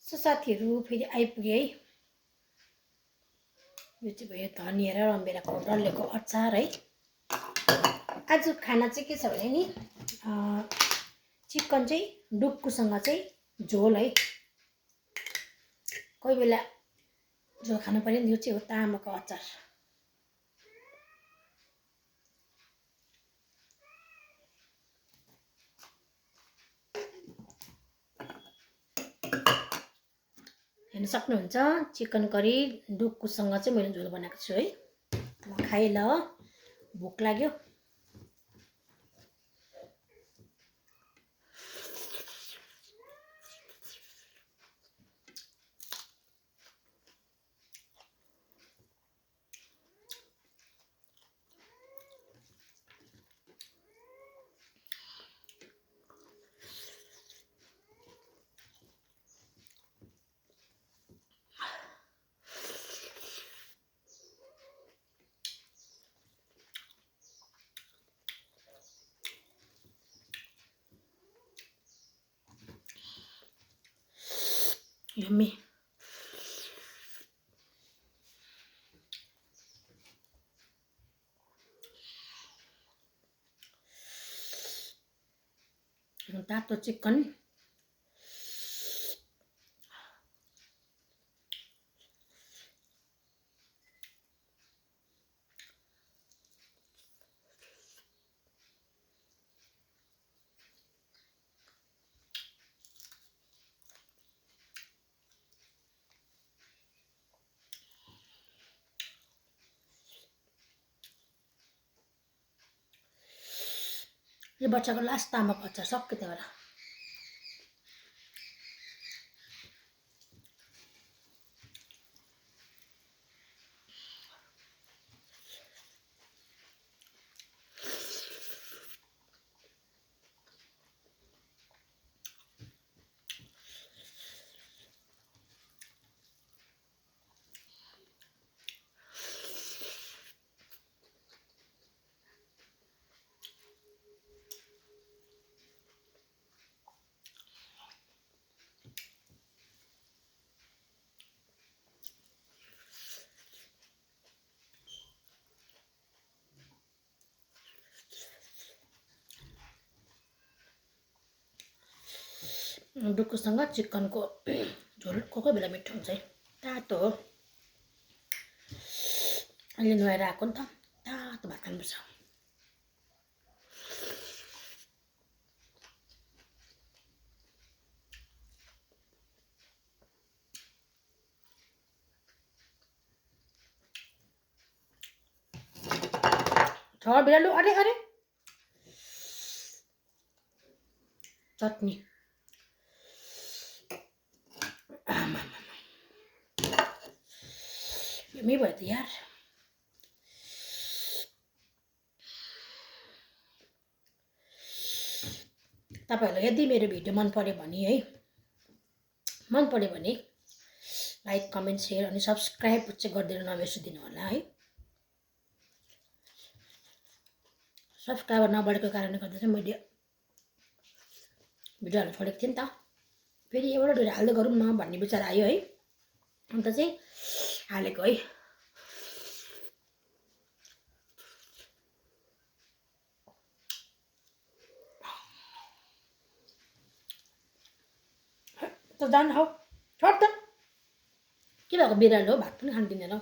So साथीहरू फेरि आइपुगे है। यो चाहिँ भयो धनिया र रमभेडाको डल्लेको अचार है। आज खाना चाहिँ के छ भने नि चिकन चाहिँ डुकुसँग चाहिँ झोल है। कोही बेला झोल खानु पर्यो नि। यो चाहिँ हो तामाको अचार। हेर्न सक्नुहुन्छ चिकन करी डुकुसँग चाहिँ मैले झोल बनाएको छु है। ल खाइ ल, भोक लाग्यो। यम्मी। तातो चिकन यो वर्षको लास्ट तामाको अचार सक्यो त्यो बेला। डुकुसँग चिकनको झोल कोही बेला मिठो हुन्छ है। तातो हो, अहिले नुहाएर आएको नि त। तातो भात खानुपर्छ। छ बिरालो। अरे अरे चटनी यम्मी भयो त यार। तपाईहरुलाई यदि मेरो भिडियो मन पर्यो भने लाइक कमेन्ट शेयर अनि सब्स्क्राइब चाहिँ गरिदिन नबिर्सिदिनु होला है। सब्स्क्राइबर नबढेको कारणले गर्दा चाहिँ मैले भिडियो हाल्न छोडेको थिएँ नि त। फेरि एउटा भिडियो हाल्दै गरौँ न भन्ने विचार आयो है। अन्त चाहिँ हालेको है। त जान हौ छोड त। के भएको बिरालो हो, भात पनि खानु दिँदैन।